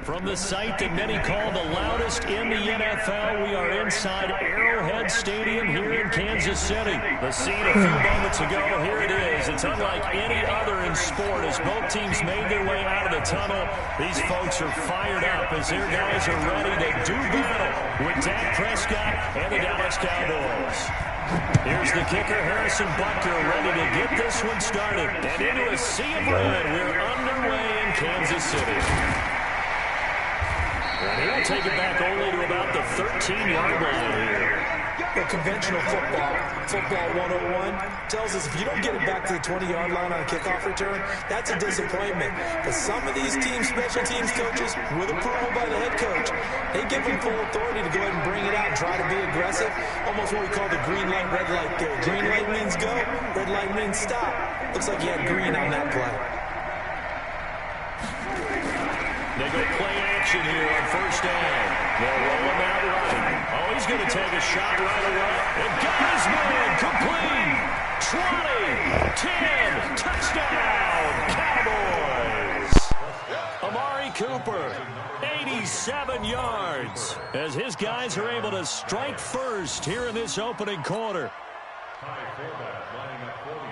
From the site that many call the loudest in the NFL, we are inside Arrowhead Stadium here in Kansas City. The scene a few moments ago, here it is. It's unlike any other in sport as both teams made their way out of the tunnel. These folks are fired up as their guys are ready to do battle with Dak Prescott and the Dallas Cowboys. Here's the kicker, Harrison Butker, ready to get this one started. And into a sea of red, we're underway in Kansas City. And he'll take it back only to about the 13-yard line here. Well, conventional football 101, tells us if you don't get it back to the 20-yard line on a kickoff return, that's a disappointment. But some of these teams, special teams coaches, with approval by the head coach, they give them full authority to go ahead and bring it out and try to be aggressive. Almost what we call the green light, red light theory. Green light means go, red light means stop. Looks like you had green on that play. They go play action here on first down. They'll roll him out right. Oh, he's going to take a shot right away. And got his man complete. 20, 10, touchdown, Cowboys. Amari Cooper, 87 yards. As his guys are able to strike first here in this opening quarter.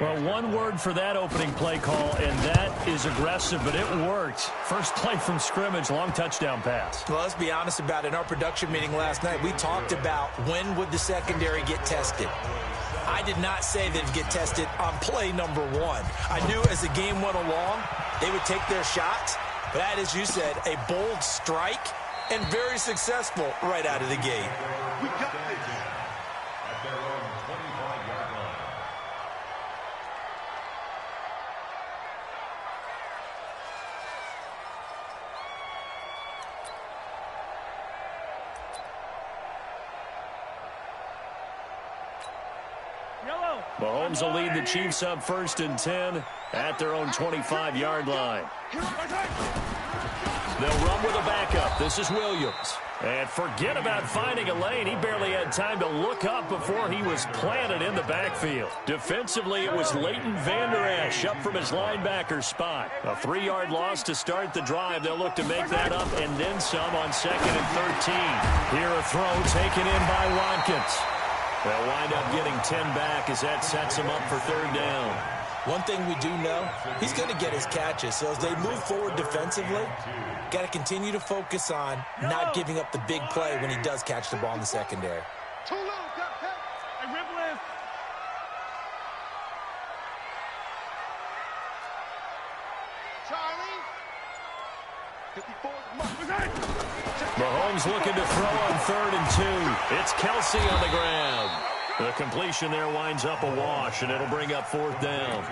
Well, one word for that opening play call, and that is aggressive, but it worked. First play from scrimmage, long touchdown pass. Well, let's be honest about it. In our production meeting last night, we talked about when would the secondary get tested. I did not say they'd get tested on play number one. I knew as the game went along, they would take their shots. But that, as you said, a bold strike and very successful right out of the gate. We got this. At their own 25-yard line. Mahomes will lead the Chiefs up 1st and 10 at their own 25-yard line. They'll run with a backup. This is Williams. And forget about finding a lane. He barely had time to look up before he was planted in the backfield. Defensively, it was Leighton Vander Esch up from his linebacker spot. A 3-yard loss to start the drive. They'll look to make that up and then some on 2nd and 13. Here a throw taken in by Watkins. They'll wind up getting 10 back as that sets him up for 3rd down. One thing we do know, he's going to get his catches. So as they move forward defensively, got to continue to focus on not giving up the big play when he does catch the ball in the secondary. Too low, got hit. Hey, Ripley. Charlie. 54. Mahomes looking to throw on 3rd and 2. It's Kelsey on the ground. The completion there winds up a wash, and it'll bring up 4th down.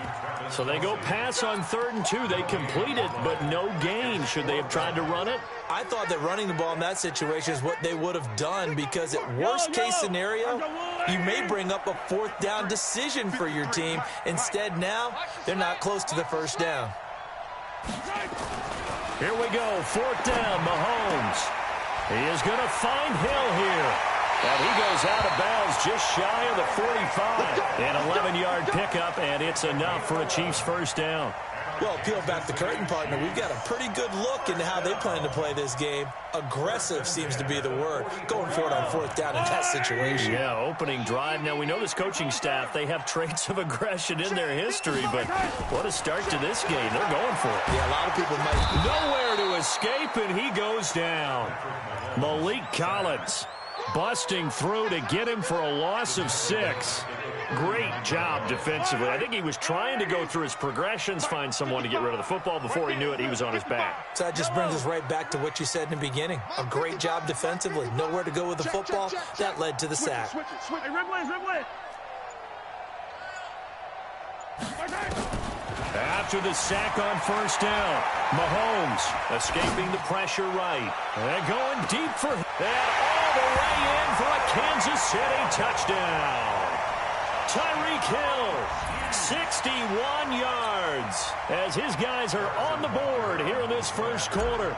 So they go pass on 3rd and 2. They complete it, but no gain. Should they have tried to run it? I thought that running the ball in that situation is what they would have done because at worst-case scenario, you may bring up a 4th down decision for your team. Instead, now, they're not close to the 1st down. Here we go, 4th down, Mahomes. He is going to find Hill here. And he goes out of bounds just shy of the 45. An 11-yard pickup, and it's enough for a Chiefs 1st down. Well, peel back the curtain, partner. We've got a pretty good look into how they plan to play this game. Aggressive seems to be the word. Going for it on 4th down in that situation. Yeah, opening drive. Now, we know this coaching staff, they have traits of aggression in their history, but what a start to this game. They're going for it. Yeah, a lot of people might. Nowhere to escape, and he goes down. Malik Collins busting through to get him for a loss of 6. Great job defensively. I think he was trying to go through his progressions, find someone to get rid of the football. Before he knew it, he was on his back. So that just brings us right back to what you said in the beginning. A great job defensively. Nowhere to go with the football. That led to the sack. Hey, Ripley. After the sack on 1st down, Mahomes escaping the pressure right. And going deep for him. And all the way in for a Kansas City touchdown. Tyreek Hill, 61 yards, as his guys are on the board here in this 1st quarter.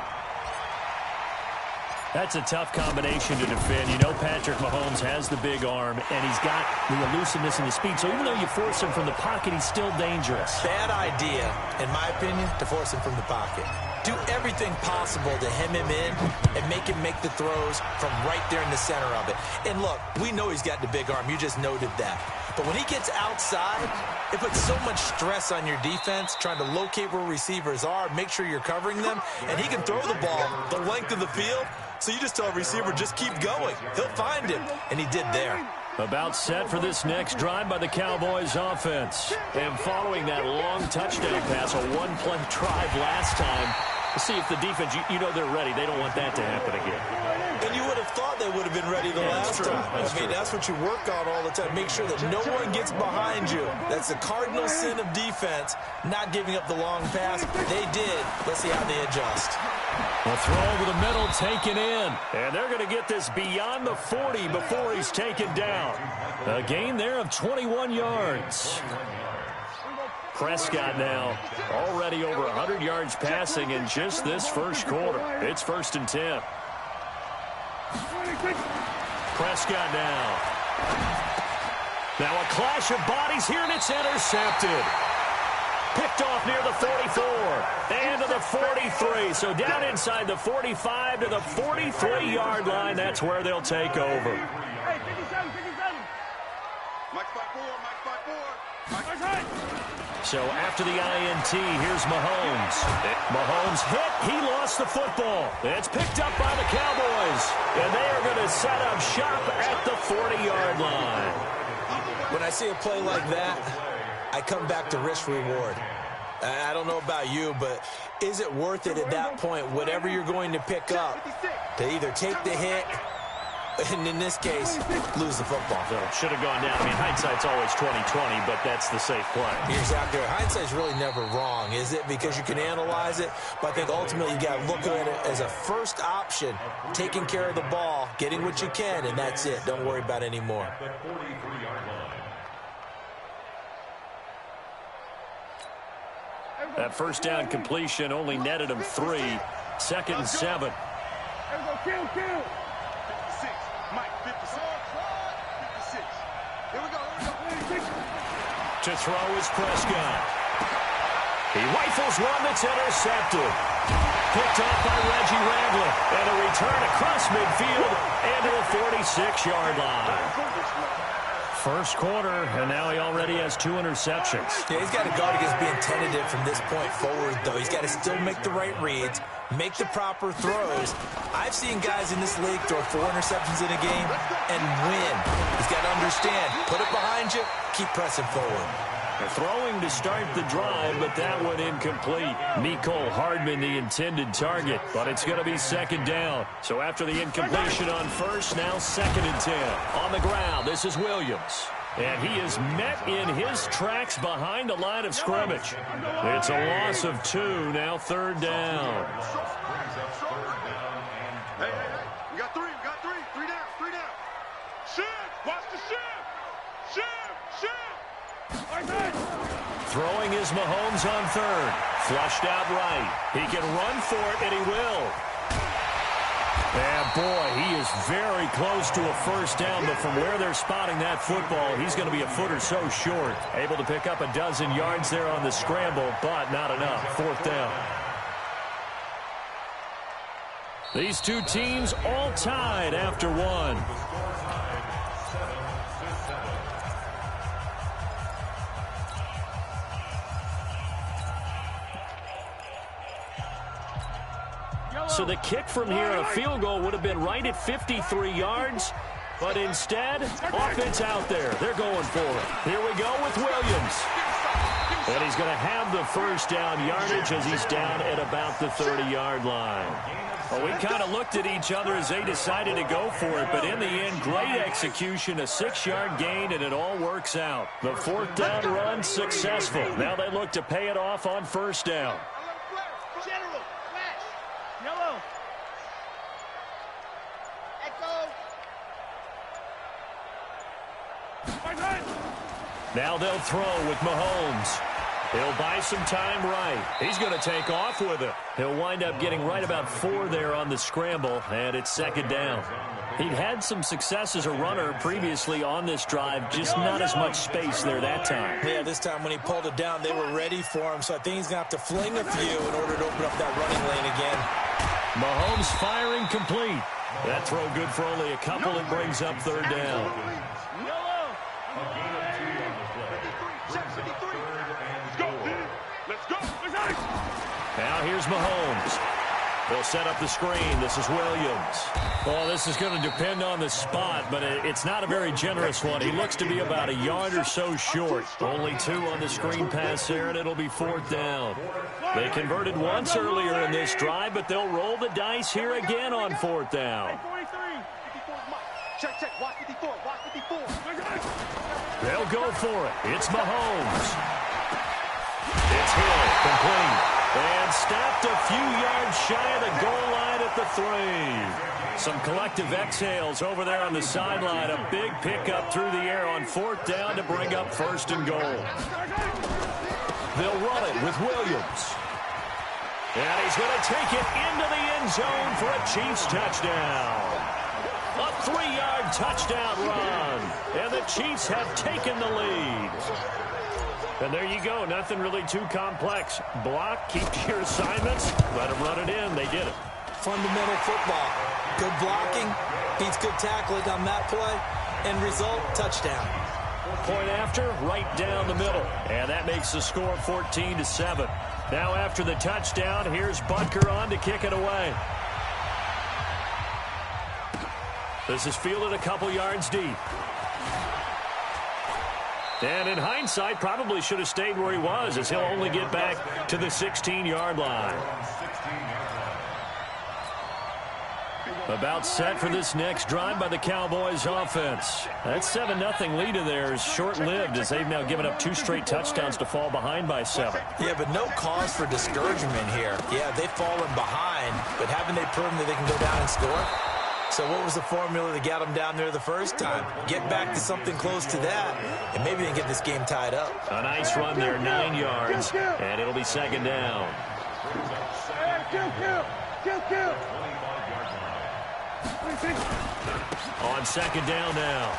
That's a tough combination to defend. You know Patrick Mahomes has the big arm, and he's got the elusiveness and the speed. So even though you force him from the pocket, he's still dangerous. Bad idea, in my opinion, to force him from the pocket. do everything possible to hem him in and make him make the throws from right there in the center of it. And look, we know he's got the big arm. You just noted that. But when he gets outside, it puts so much stress on your defense, trying to locate where receivers are, make sure you're covering them, and he can throw the ball the length of the field. So you just tell a receiver, just keep going. He'll find him, and he did there. About set for this next drive by the Cowboys offense. And following that long touchdown pass, a one-play drive last time, to see if the defense, you know they're ready. They don't want that to happen again. And you would have thought they would have been ready the last time. I mean, that's what you work on all the time. Make sure that no one gets behind you. That's the cardinal sin of defense, not giving up the long pass. They did. Let's see how they adjust. A throw over the middle, taken in. And they're going to get this beyond the 40 before he's taken down. A gain there of 21 yards. Prescott now already over 100 yards passing in just this first quarter. It's 1st and 10. Prescott now. Now a clash of bodies here, and it's intercepted. Picked off near the 44 and to the 43. So down inside the 45 to the 43-yard line. That's where they'll take over. Hey, 57, 57. Mike 5-4. So after the INT, here's Mahomes. Mahomes hit. He lost the football. It's picked up by the Cowboys. And they are going to set up shop at the 40-yard line. When I see a play like that, I come back to risk-reward. I don't know about you, but is it worth it at that point, whatever you're going to pick up, to either take the hit, and in this case, lose the football? So should have gone down. I mean, hindsight's always 20/20, but that's the safe play. You're exactly right. Hindsight's really never wrong, is it? Because you can analyze it, but I think ultimately you got to look at it as a first option, taking care of the ball, getting what you can, and that's it. Don't worry about it anymore. That first down completion only netted him 3. 2nd and 7. Kill. 56. Mike, 56. 56. Here we go. To throw is Prescott. He rifles one that's intercepted. Picked off by Reggie Ragland. And a return across midfield and to the 46-yard line. First quarter, and now he already has 2 interceptions. Yeah, he's got to guard against being tentative from this point forward, though. He's got to still make the right reads, make the proper throws. I've seen guys in this league throw 4 interceptions in a game and win. He's got to understand, put it behind you, keep pressing forward. Throwing to start the drive, but that one incomplete. Mecole Hardman, the intended target, but it's going to be 2nd down. So after the incompletion on first, now 2nd and 10. On the ground, this is Williams. And he is met in his tracks behind the line of scrimmage. It's a loss of 2, now 3rd down. Hey, we got 3, 3 down. Shift, watch the shift. Throwing is Mahomes on 3rd. Flushed out right. He can run for it, and he will. And boy, he is very close to a first down, but from where they're spotting that football, he's going to be a foot or so short. Able to pick up a dozen yards there on the scramble, but not enough. 4th down. These two teams all tied after 1. So the kick from here on a field goal would have been right at 53 yards. But instead, offense out there. They're going for it. Here we go with Williams. And he's going to have the first down yardage as he's down at about the 30-yard line. Well, we kind of looked at each other as they decided to go for it. But in the end, great execution, a 6-yard gain, and it all works out. The 4th down run successful. Now they look to pay it off on first down. Yellow. Now they'll throw with Mahomes. He'll buy some time right. He's going to take off with it. He'll wind up getting right about 4 there on the scramble, and it's second down. He'd had some success as a runner previously on this drive, just not as much space there that time. Yeah, this time when he pulled it down, they were ready for him, so I think he's going to have to fling a few in order to open up that running lane again. Mahomes firing complete. That throw good for only a couple. It brings up third down. Now here's Mahomes. They'll set up the screen. This is Williams. Well, this is going to depend on the spot, but it's not a very generous one. He looks to be about a yard or so short. Only 2 on the screen pass there, and it'll be fourth down. They converted once earlier in this drive, but they'll roll the dice here again on fourth down. Check. Watch 54. Watch 54. They'll go for it. It's Mahomes. It's Hill, complete. And stopped a few yards shy of the goal line at the 3. Some collective exhales over there on the sideline. A big pickup through the air on fourth down to bring up first and goal. They'll run it with Williams. And he's going to take it into the end zone for a Chiefs touchdown. A 3-yard touchdown run. And the Chiefs have taken the lead. And there you go. Nothing really too complex. Block, keep to your assignments, let them run it in. They did it. Fundamental football. Good blocking, beats good tackling on that play. End result, touchdown. Point after, right down the middle. And that makes the score 14-7. Now after the touchdown, here's Butker on to kick it away. This is fielded a couple yards deep. And in hindsight, probably should have stayed where he was, as he'll only get back to the 16-yard line. About set for this next drive by the Cowboys offense. That 7-0 lead of theirs short-lived, as they've now given up 2 straight touchdowns to fall behind by 7. Yeah, but no cause for discouragement here. Yeah, they've fallen behind, but haven't they proven that they can go down and score? So what was the formula that got them down there the first time? Get back to something close to that, and maybe they can get this game tied up. A nice run there, 9 yards, and it'll be second down. On second down now,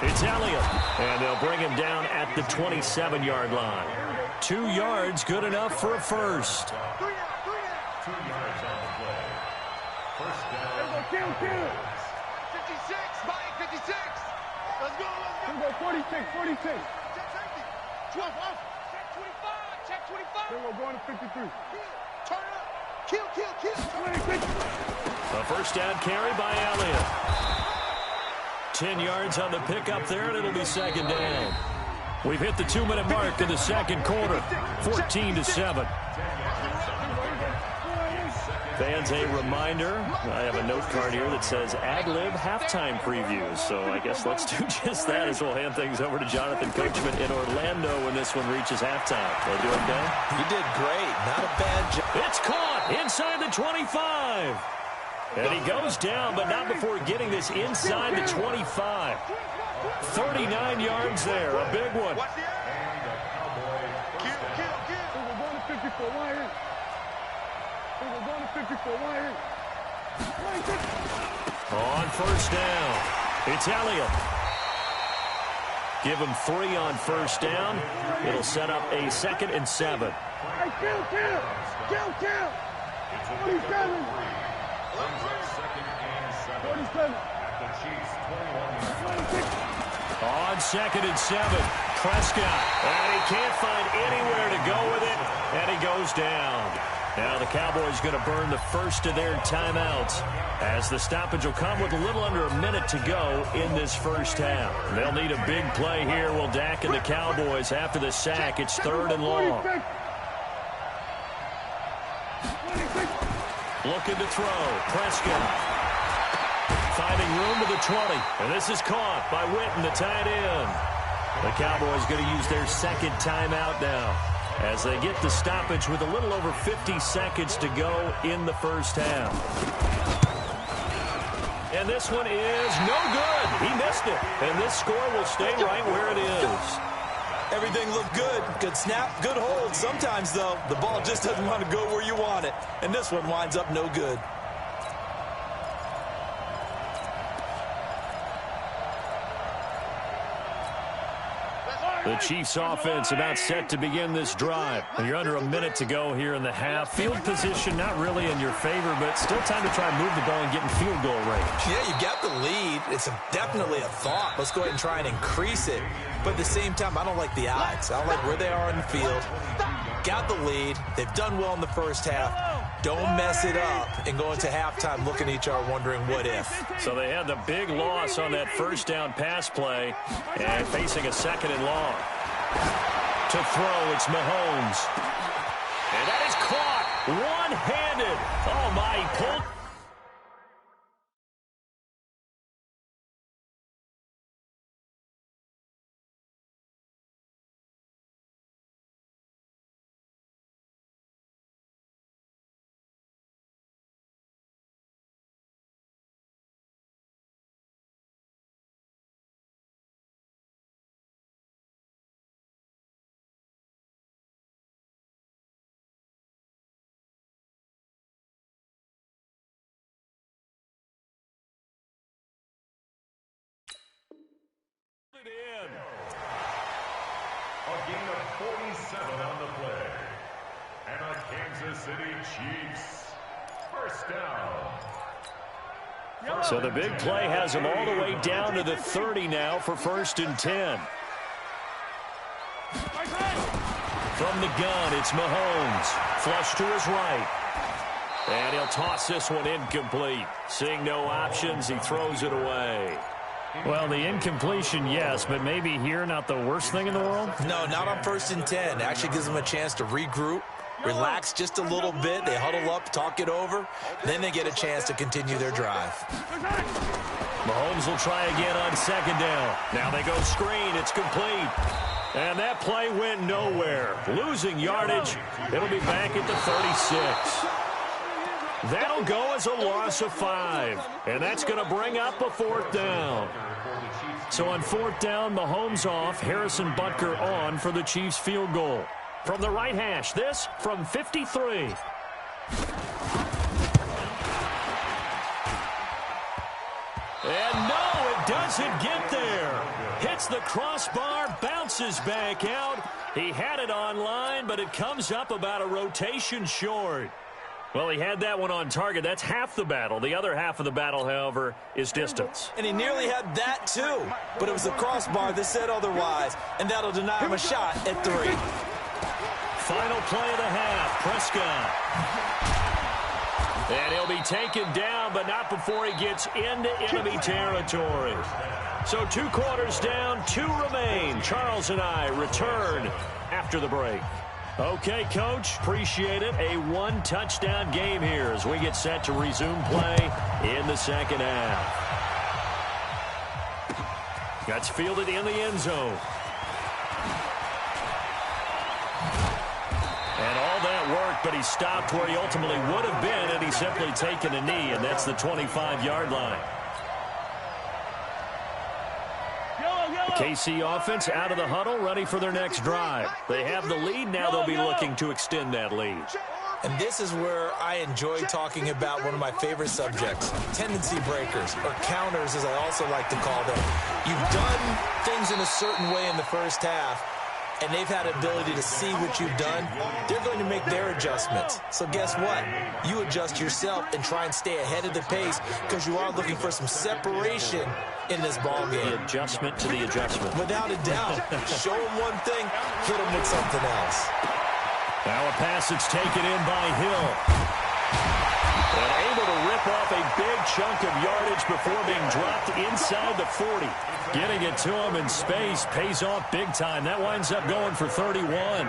it's Elliott, and they'll bring him down at the 27-yard line. 2 yards, good enough for a first. 2 yards on the play. First down. 56, Mike, 56. Let's go. 46. Check safety. 12 off. Check 25. We're going to 53. Turn up. Kill. 26. A first down carry by Elliott. 10 yards on the pickup there, and it'll be second down. We've hit the 2-minute mark in the second quarter, 14-7. Fans, a reminder, I have a note card here that says ad-lib halftime previews, so I guess let's do just that as we'll hand things over to Jonathan Coachman in Orlando when this one reaches halftime. They do it, Dan? You did great. Not a bad job. It's caught inside the 25. And he goes down, but not before getting this inside the 25. 39 yards there, a big one. Kill. We're going to 54. Why in? We're going to 54. Why in? On first down, it's Elliott. Give him 3 on first down. It'll set up a 2nd and 7. Hey, kill. 47. 47. On 2nd and 7, Prescott. And he can't find anywhere to go with it, and he goes down. Now the Cowboys going to burn the first of their timeouts, as the stoppage will come with a little under a minute to go in this first half. They'll need a big play here. Will Dak and the Cowboys after the sack. It's 3rd and long. Looking to throw. Prescott finding room to the 20. And this is caught by Witten, the tight end. The Cowboys going to use their 2nd timeout now, as they get the stoppage with a little over 50 seconds to go in the first half. And this one is no good. He missed it. And this score will stay right where it is. Everything looked good. Good snap, good hold. Sometimes, though, the ball just doesn't want to go where you want it. And this one winds up no good. The Chiefs offense about set to begin this drive. You're under a minute to go here in the half. Field position not really in your favor, but still time to try and move the ball and get in field goal range. Yeah, you got the lead. It's definitely a thought. Let's go ahead and try and increase it. But at the same time, I don't like the odds. I don't like where they are in the field. Got the lead. They've done well in the first half. Don't mess it up and go into halftime looking at each other wondering what if. So they had the big loss on that first down pass play and facing a second and long. To throw, it's Mahomes. And that is caught one-handed. Oh, my, he pulled. A gain of 47 on the play. And a Kansas City Chiefs first down. So the big play has him all the way down to the 30 now for 1st and 10. From the gun, it's Mahomes. Flush to his right. And he'll toss this one incomplete. Seeing no options, he throws it away. Well, the incompletion, yes, but maybe here not the worst thing in the world? No, not on 1st and 10. It actually gives them a chance to regroup, relax just a little bit. They huddle up, talk it over. Then they get a chance to continue their drive. Mahomes will try again on 2nd down. Now they go screen. It's complete. And that play went nowhere. Losing yardage. It'll be back at the 36. That'll go as a loss of 5. And that's going to bring up a 4th down. So on 4th down, Mahomes off, Harrison Butker on for the Chiefs field goal. From the right hash, this from 53. And no, it doesn't get there. Hits the crossbar, bounces back out. He had it online, but it comes up about a rotation short. Well, he had that one on target. That's half the battle. The other half of the battle, however, is distance. And he nearly had that, too. But it was the crossbar that said otherwise, and that'll deny him a shot at 3. Final play of the half, Prescott. And he'll be taken down, but not before he gets into enemy territory. So 2 quarters down, 2 remain. Charles and I return after the break. Okay, Coach, appreciate it. A 1-touchdown game here as we get set to resume play in the second half. Gets fielded in the end zone. And all that worked, but he stopped where he ultimately would have been had he simply taken a knee, and that's the 25-yard line. KC offense out of the huddle, ready for their next drive. They have the lead. Now they'll be looking to extend that lead. And this is where I enjoy talking about one of my favorite subjects, tendency breakers, or counters as I also like to call them. You've done things in a certain way in the first half, and they've had an ability to see what you've done. They're going to make their adjustments. So guess what? You adjust yourself and try and stay ahead of the pace because you are looking for some separation in this ball game. The adjustment to the adjustment. Without a doubt. Show them one thing, hit them with something else. Now a pass that's taken in by Hill. And able to rip off a big chunk of yardage before being dropped inside the 40. Getting it to him in space pays off big time. That winds up going for 31.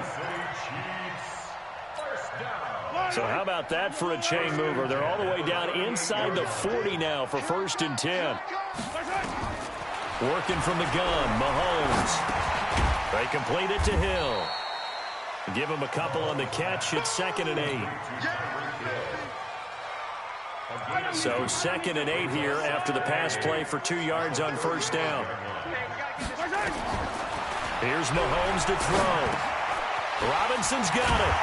So how about that for a chain mover? They're all the way down inside the 40 now for 1st and 10. Working from the gun, Mahomes. They complete it to Hill. Give him a couple on the catch. It's 2nd and 8. So 2nd and 8 here after the pass play for 2 yards on 1st down. Here's Mahomes to throw. Robinson's got it.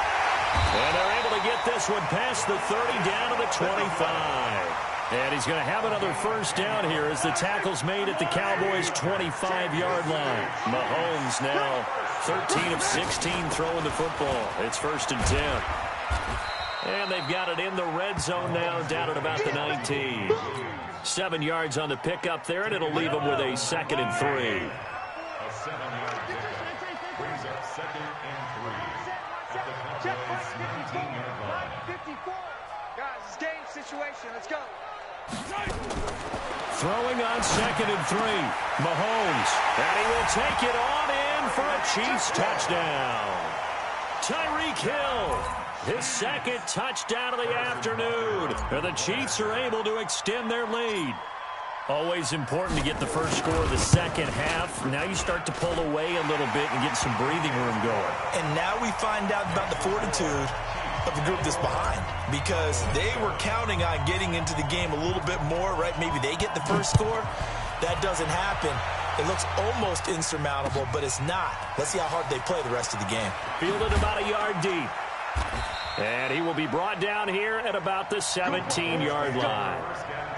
And they're able to get this one past the 30 down to the 25. And he's going to have another first down here as the tackle's made at the Cowboys' 25-yard line. Mahomes now 13 of 16 throwing the football. It's 1st and 10. And they've got it in the red zone now, down at about the 19. 7 yards on the pickup there, and it'll leave them with a 2nd and 3. A 7-yard pickup brings up 2nd and 3 at the Cowboys' 19-yard line. 54. Guys, it's game situation. Let's go. Throwing on 2nd and 3. Mahomes. And he will take it on in for a Chiefs touchdown. Tyreek Hill. His 2nd touchdown of the afternoon. And the Chiefs are able to extend their lead. Always important to get the first score of the second half. Now you start to pull away a little bit and get some breathing room going. And now we find out about the fortitude of the group that's behind, because they were counting on getting into the game a little bit more, right? Maybe they get the first score. That doesn't happen. It looks almost insurmountable, but it's not. Let's see how hard they play the rest of the game. Fielded about a yard deep. And he will be brought down here at about the 17-yard line.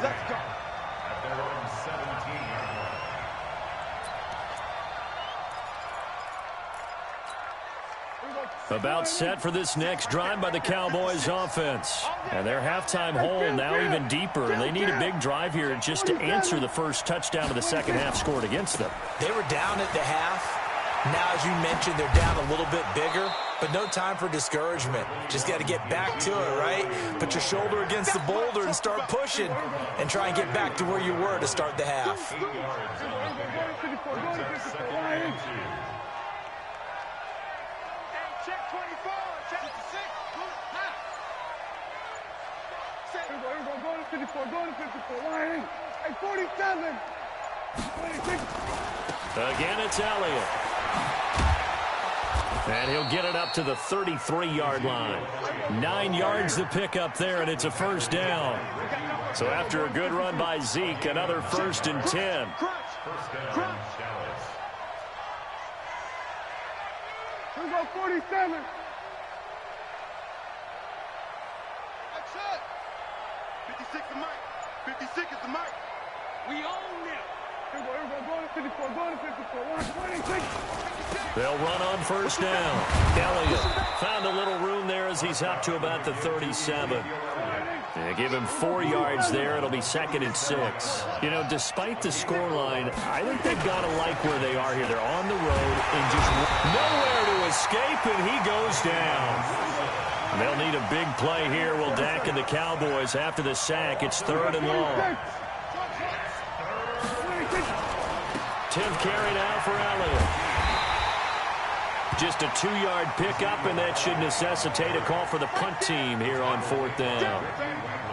Let's go. At their own 17-yard line. About set for this next drive by the Cowboys offense. And their halftime hole now even deeper. And they need a big drive here just to answer the first touchdown of the second half scored against them. They were down at the half. Now, as you mentioned, they're down a little bit bigger, but no time for discouragement. Just got to get back to it, right? Put your shoulder against the boulder and start pushing and try and get back to where you were to start the half. 8 yards on the brings up 2nd and 2. Check 24. Check 6. Go to 54. Go to 54. Line in. Hey, 47. 26. Again, it's Elliott. And he'll get it up to the 33-yard line. 9 yards to pick up there, and it's a first down. So after a good run by Zeke, another 1st and 10. First down, Dallas. Here we go, 47. That's it. 56 is Mike. 56 is the Mike. We own them. Here we go, go to 54. Go to 54. 126. They'll run on first down. Elliott found a little room there as he's up to about the 37. They give him 4 yards there. It'll be 2nd and 6. You know, despite the scoreline, I think they've got to like where they are here. They're on the road and just nowhere to escape, and he goes down. They'll need a big play here. Will Dak and the Cowboys after the sack. It's 3rd and long. 10th carry now for Elliott. Just a 2-yard pickup, and that should necessitate a call for the punt team here on 4th down.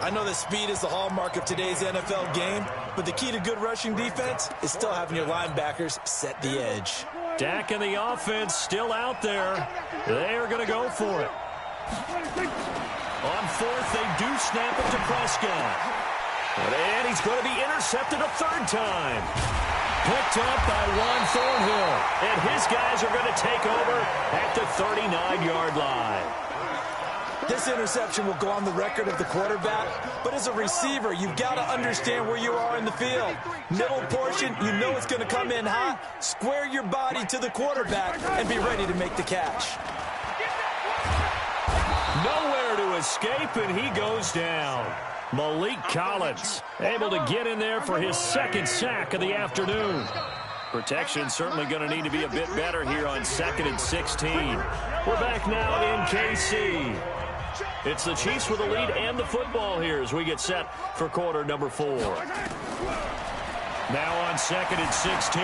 I know that speed is the hallmark of today's NFL game, but the key to good rushing defense is still having your linebackers set the edge. Dak and the offense still out there. They are going to go for it. On 4th, they do snap it to Prescott. And he's going to be intercepted a 3rd time. Picked up by Juan Thornhill. And his guys are going to take over at the 39-yard line. This interception will go on the record of the quarterback, but as a receiver, you've got to understand where you are in the field. Middle portion, you know it's going to come in hot. Square your body to the quarterback and be ready to make the catch. Nowhere to escape, and he goes down. Malik Collins able to get in there for his 2nd sack of the afternoon. Protection certainly going to need to be a bit better here on 2nd and 16. We're back now in KC. It's the Chiefs with the lead and the football here as we get set for quarter number 4. Now on 2nd and 16,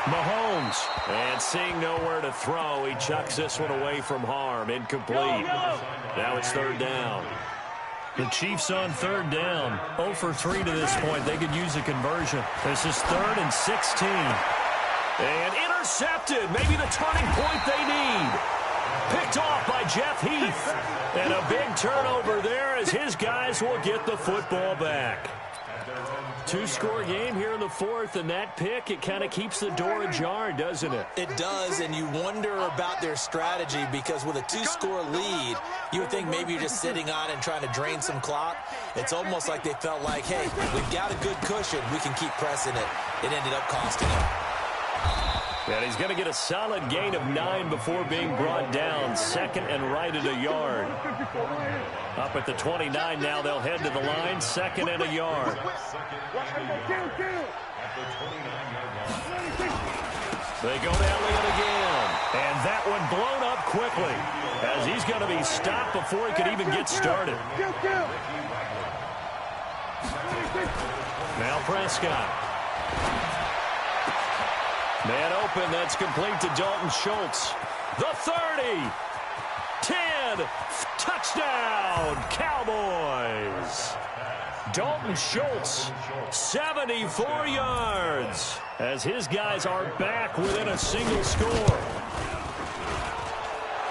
Mahomes. And seeing nowhere to throw, he chucks this one away from harm. Incomplete. Now it's 3rd down. The Chiefs on 3rd down. 0 for 3 to this point. They could use a conversion. This is 3rd and 16. And intercepted. Maybe the turning point they need. Picked off by Jeff Heath. And a big turnover there as his guys will get the football back. Two-score game here in the fourth, and that pick, it kind of keeps the door ajar, doesn't it? It does, and you wonder about their strategy because with a two-score lead, you would think maybe you're just sitting on and trying to drain some clock. It's almost like they felt like, hey, we've got a good cushion. We can keep pressing it. It ended up costing them. And he's going to get a solid gain of 9 before being brought down. Second and right at a yard. Up at the 29 now, they'll head to the line. Second and a yard. They go to Elliott again. And that one blown up quickly as he's going to be stopped before he could even get started. Now Prescott. Man open, that's complete to Dalton Schultz. The 30, 10, touchdown, Cowboys. Dalton Schultz, 74 yards, as his guys are back within a single score.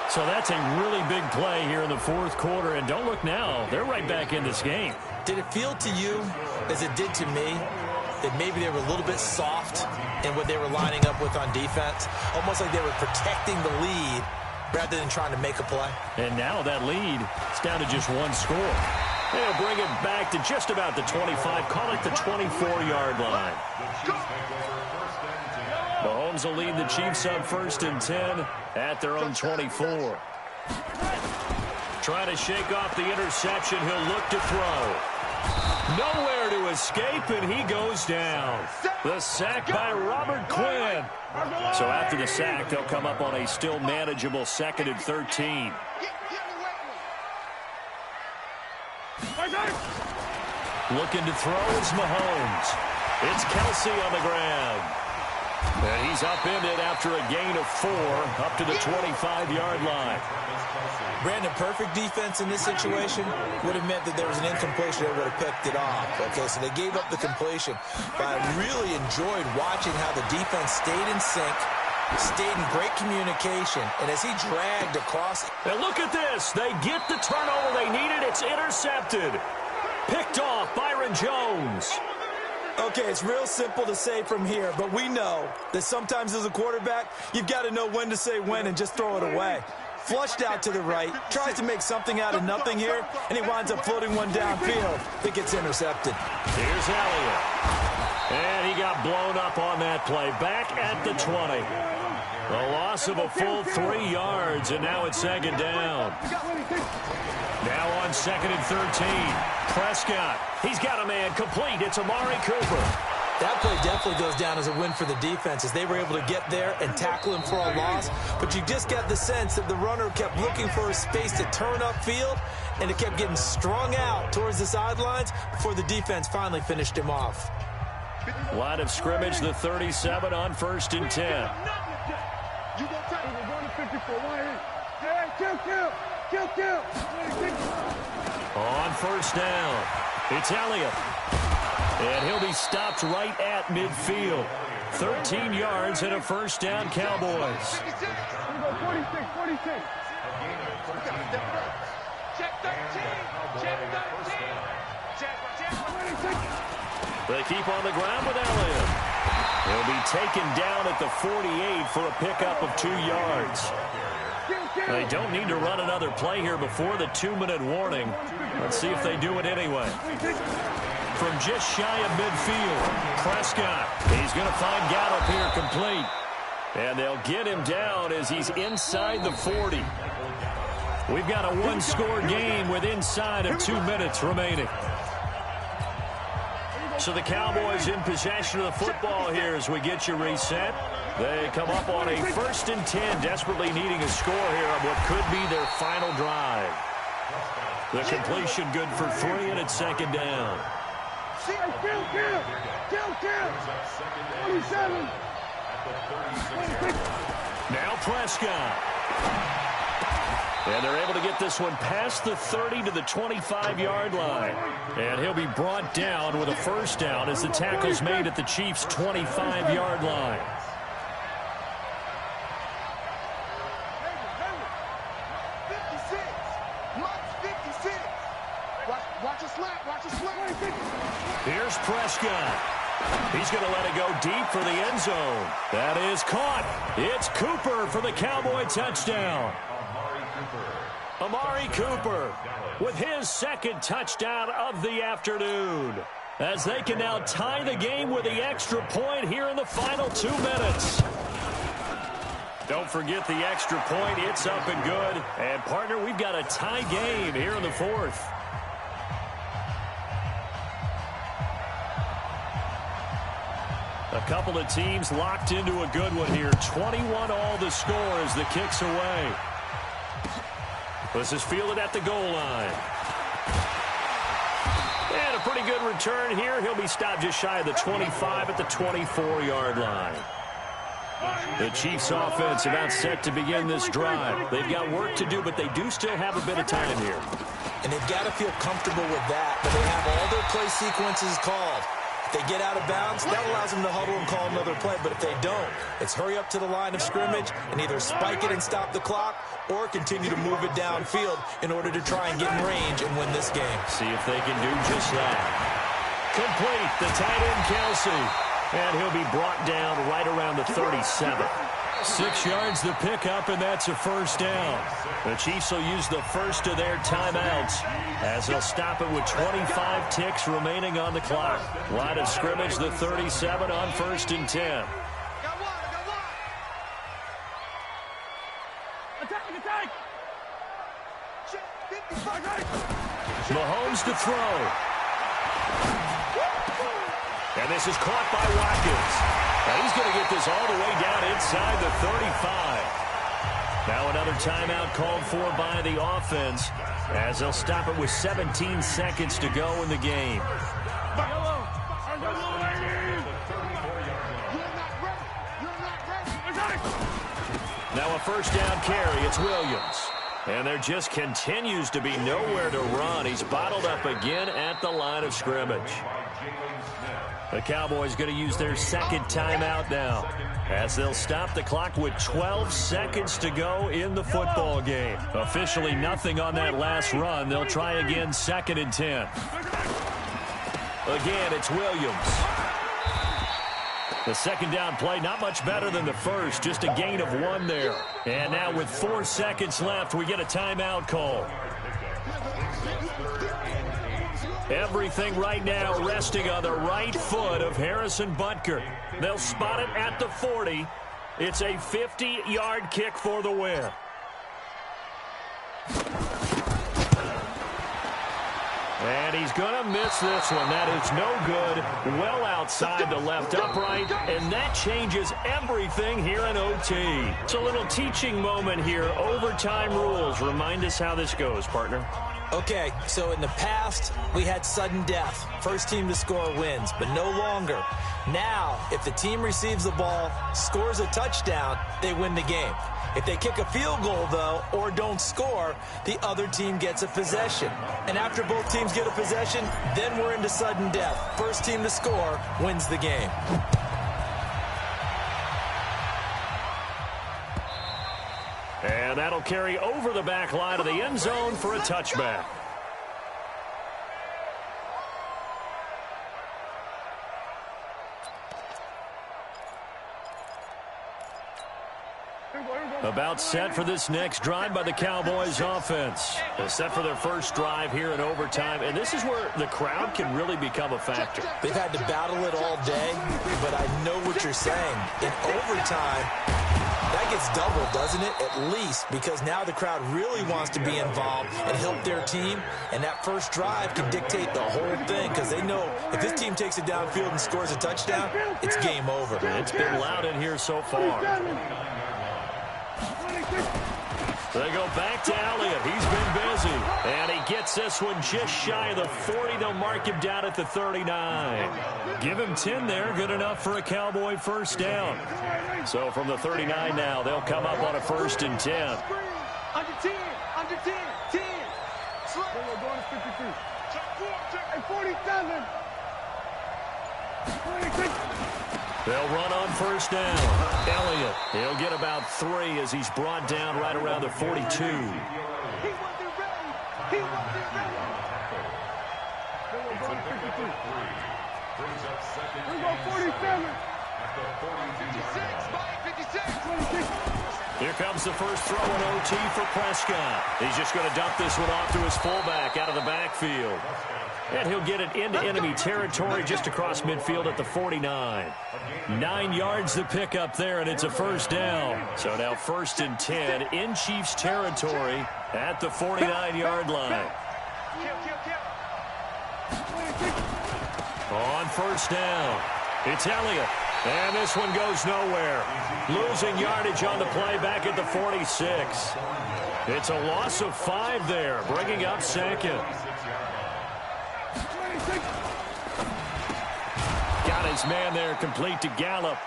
So that's a really big play here in the fourth quarter, and don't look now, they're right back in this game. Did it feel to you, as it did to me, that maybe they were a little bit soft in what they were lining up with on defense? Almost like they were protecting the lead rather than trying to make a play. And now that lead is down to just one score. They'll bring it back to just about the 25, call it the 24-yard line. Mahomes will lead the Chiefs up 1st and 10 at their own 24. Trying to shake off the interception, he'll look to throw. Nowhere to escape, and he goes down. The sack by Robert Quinn. So after the sack, they'll come up on a still manageable 2nd and 13. Looking to throw is Mahomes. It's Kelsey on the ground. And he's upended after a gain of 4 up to the 25-yard line. Brandon, perfect defense in this situation would have meant that there was an incompletion that would have picked it off. Okay, so they gave up the completion. But I really enjoyed watching how the defense stayed in sync, stayed in great communication, and as he dragged across. And look at this. They get the turnover they needed. It's intercepted. Picked off Byron Jones. Okay, it's real simple to say from here, but we know that sometimes as a quarterback, you've got to know when to say when and just throw it away. Flushed out to the right, tries to make something out of nothing here, and he winds up floating one downfield that gets intercepted. Here's Elliott. And he got blown up on that play. Back at the 20. A loss of a full 3 yards, and now it's 2nd down. Now on 2nd and 13. Prescott. He's got a man complete. It's Amari Cooper. That play definitely goes down as a win for the defense as they were able to get there and tackle him for a loss. But you just got the sense that the runner kept looking for a space to turn upfield, and it kept getting strung out towards the sidelines before the defense finally finished him off. Line of scrimmage, the 37 on 1st and 10. On 1st down, it's Elliott. And he'll be stopped right at midfield. 13 yards and a 1st down, Cowboys. They keep on the ground with Elliott. He'll be taken down at the 48 for a pickup of 2 yards. They don't need to run another play here before the 2-minute warning. Let's see if they do it anyway. From just shy of midfield, Prescott. He's going to find Gallup here complete. And they'll get him down as he's inside the 40. We've got a 1-score game with inside of 2 minutes remaining. So the Cowboys in possession of the football here as we get you reset. They come up on a 1st and 10, desperately needing a score here on what could be their final drive. The completion good for 3, and it's 2nd down. 27. Now Prescott. And they're able to get this one past the 30 to the 25-yard line. And he'll be brought down with a 1st down as the tackle's made at the Chiefs' 25-yard line. Watch a slap. Here's Prescott. He's going to let it go deep for the end zone. That is caught. It's Cooper for the Cowboy touchdown. Amari Cooper with his second touchdown of the afternoon, as they can now tie the game with the extra point here in the final 2 minutes. Don't forget the extra point. It's up and good. And, partner, we've got a tie game here in the fourth. A couple of teams locked into a good one here. 21 all the score as the kick's away. This is fielded at the goal line. And a pretty good return here. He'll be stopped just shy of the 25 at the 24-yard line. The Chiefs offense about set to begin this drive. They've got work to do, but they do still have a bit of time here. And they've got to feel comfortable with that, but they have all their play sequences called. If they get out of bounds, that allows them to huddle and call another play. But if they don't, it's hurry up to the line of scrimmage and either spike it and stop the clock or continue to move it downfield in order to try and get in range and win this game. See if they can do just that. Complete, the tight end Kelsey. And he'll be brought down right around the 37. 6 yards the pickup, and that's a first down. The Chiefs will use the first of their timeouts as they'll stop it with 25 ticks remaining on the clock. Line of scrimmage, the 37 on 1st and 10. Mahomes to throw. And this is caught by Watkins. And he's going to get this all the way down inside the 35. Now another timeout called for by the offense as they'll stop it with 17 seconds to go in the game. Now a first down carry. It's Williams. And there just continues to be nowhere to run. He's bottled up again at the line of scrimmage. The Cowboys going to use their second timeout now as they'll stop the clock with 12 seconds to go in the football game. Officially nothing on that last run. They'll try again 2nd and 10. Again, it's Williams. The second down play, not much better than the first, just a gain of 1 there. And now with 4 seconds left, we get a timeout call. Everything right now resting on the right foot of Harrison Butker. They'll spot it at the 40. It's a 50-yard kick for the win. And he's going to miss this one. That is no good. Well outside the left upright. And that changes everything here in OT. It's a little teaching moment here. Overtime rules. Remind us how this goes, partner. Okay, so in the past, we had sudden death. First team to score wins, but no longer. Now, if the team receives the ball, scores a touchdown, they win the game. If they kick a field goal, though, or don't score, the other team gets a possession. And after both teams get a possession, then we're into sudden death. First team to score wins the game. And that'll carry over the back line of the end zone for a touchback. About set for this next drive by the Cowboys offense. They're set for their first drive here in overtime, and this is where the crowd can really become a factor. They've had to battle it all day, but I know what you're saying. In overtime, that gets doubled, doesn't it? At least, because now the crowd really wants to be involved and help their team, and that first drive can dictate the whole thing because they know if this team takes it downfield and scores a touchdown, it's game over. It's been loud in here so far. They go back to Elliott. He's been busy. And he gets this one just shy of the 40. They'll mark him down at the 39. Give him 10 there. Good enough for a Cowboy first down. So from the 39 now, they'll come up on a 1st and 10. Under 10, under 10, 10. We're going to 52. And 47. 26. They'll run on first down. Elliott, he'll get about 3 as he's brought down right around the 42. He wasn't ready. He wasn't ready. We're going to 52. We go 47. 56, Mike, 56. Here comes the first throw in OT for Prescott. He's just going to dump this one off to his fullback out of the backfield. And he'll get it into enemy territory just across midfield at the 49. 9 yards to pick up there, and it's a first down. So now 1st and 10 in Chiefs territory at the 49-yard line. On 1st down, it's Elliott. And this one goes nowhere. Losing yardage on the play back at the 46. It's a loss of 5 there, bringing up 2nd. Got his man there complete to Gallup.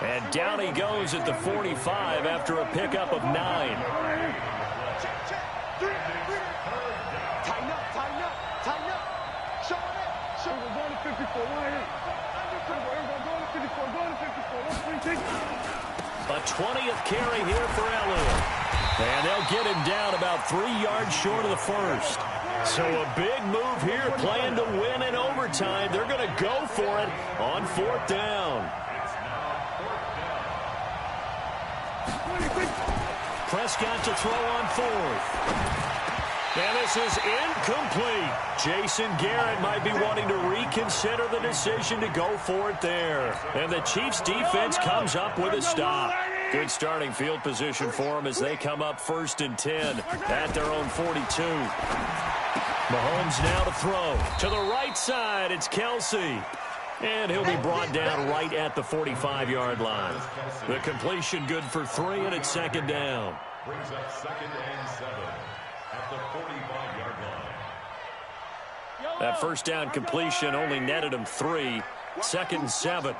And down he goes at the 45 after a pickup of 9. Tighten up, tighten up, tighten up. Show it up. Show We're going to 54. Why ain't? A 20th carry here for Elliott. And they'll get him down about 3 yards short of the 1st. So a big move here, playing to win in overtime. They're going to go for it on 4th down. Prescott to throw on 4th. And this is incomplete. Jason Garrett might be wanting to reconsider the decision to go for it there. And the Chiefs defense comes up with a stop. Good starting field position for them as they come up 1st and 10 at their own 42. Mahomes now to throw. To the right side, it's Kelsey. And he'll be brought down right at the 45-yard line. The completion good for 3, and it's 2nd down. Brings up 2nd and 7 at the 45-yard line. That 1st down completion only netted him 3. 2nd and 7.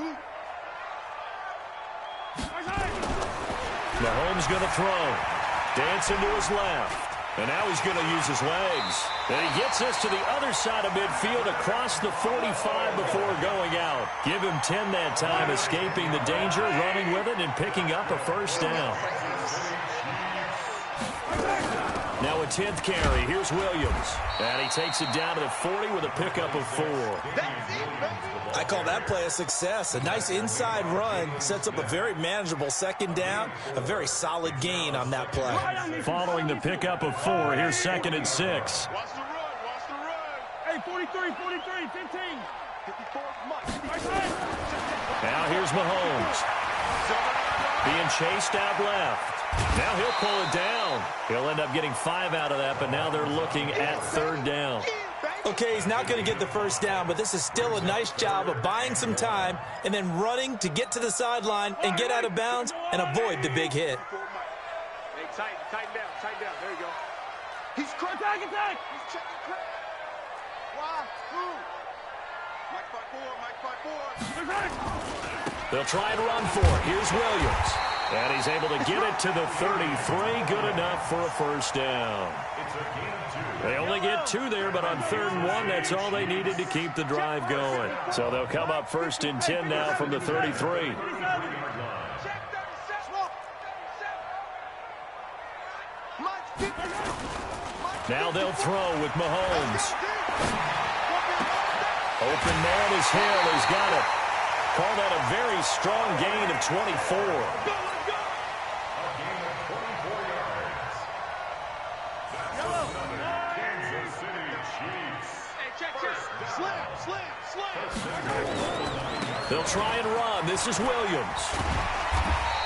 Mahomes going to throw. Dancing to his left. And now he's going to use his legs. And he gets us to the other side of midfield across the 45 before going out. Give him 10 that time, escaping the danger, running with it, and picking up a 1st down. Now a 10th carry. Here's Williams. And he takes it down to the 40 with a pickup of 4. I call that play a success. A nice inside run sets up a very manageable 2nd down. A very solid gain on that play. Following the pickup of 4, here's 2nd and 6. Watch the run, watch the run. Hey, 43, 15. 54, Mike. Now here's Mahomes. Being chased out left. Now he'll pull it down. He'll end up getting 5 out of that, but now they're looking at 3rd down. Okay, he's not going to get the 1st down, but this is still a nice job of buying some time and then running to get to the sideline and get out of bounds and avoid the big hit. Hey, tighten down. There you go. He's Attack! He's checking crack. Why? Who? Mike 5-4. They'll try and run for it. Here's Williams. And he's able to get it to the 33. Good enough for a 1st down. They only get 2 there, but on 3rd and 1, that's all they needed to keep the drive going. So they'll come up 1st and 10 now from the 33. Now they'll throw with Mahomes. Open man is Hill. He's got it. Call that a very strong gain of 24. They'll try and run. This is Williams.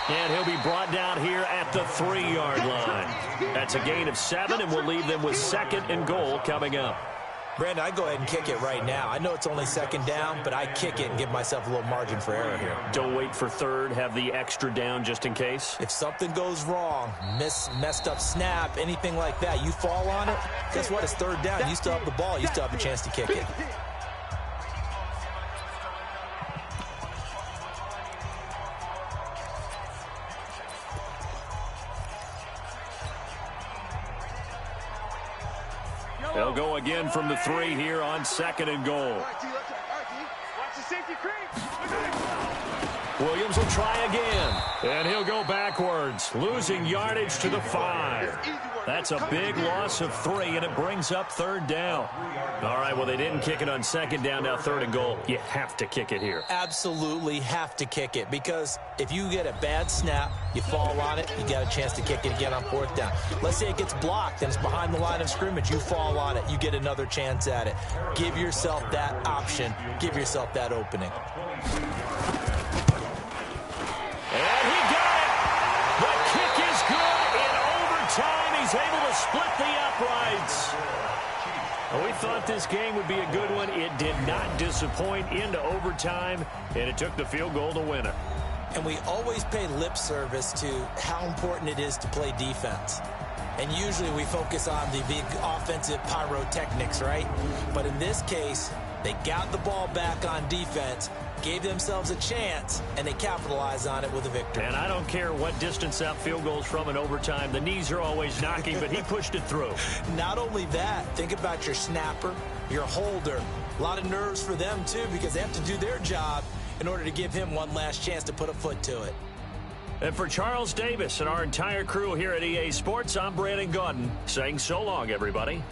And he'll be brought down here at the 3-yard line. That's a gain of 7, and we'll leave them with 2nd and goal coming up. Brandon, I go ahead and kick it right now. I know it's only 2nd down, but I kick it and give myself a little margin for error here. Don't wait for 3rd. Have the extra down just in case. If something goes wrong, messed up snap, anything like that, you fall on it, guess what? It's 3rd down. You still have the ball. You still have a chance to kick it. They'll go again from the 3 here on 2nd and goal. Watch the safety creep. Williams will try again. And he'll go backwards, losing yardage to the 5. Easy work. That's a big loss of 3, and it brings up 3rd down. All right, well, they didn't kick it on 2nd down, now 3rd and goal. You have to kick it here. Absolutely have to kick it, because if you get a bad snap, you fall on it, you got a chance to kick it again on 4th down. Let's say it gets blocked and it's behind the line of scrimmage. You fall on it, you get another chance at it. Give yourself that option. Give yourself that opening. And he got it. The kick is good in overtime. He's able to split the uprights. We thought this game would be a good one. It did not disappoint into overtime, and it took the field goal to win it. And we always pay lip service to how important it is to play defense. And usually we focus on the big offensive pyrotechnics, right? But in this case, they got the ball back on defense, gave themselves a chance, and they capitalized on it with a victory. And I don't care what distance out field goals from in overtime. The knees are always knocking, but he pushed it through. Not only that, think about your snapper, your holder. A lot of nerves for them, too, because they have to do their job in order to give him one last chance to put a foot to it. And for Charles Davis and our entire crew here at EA Sports, I'm Brandon Gaudin saying so long, everybody.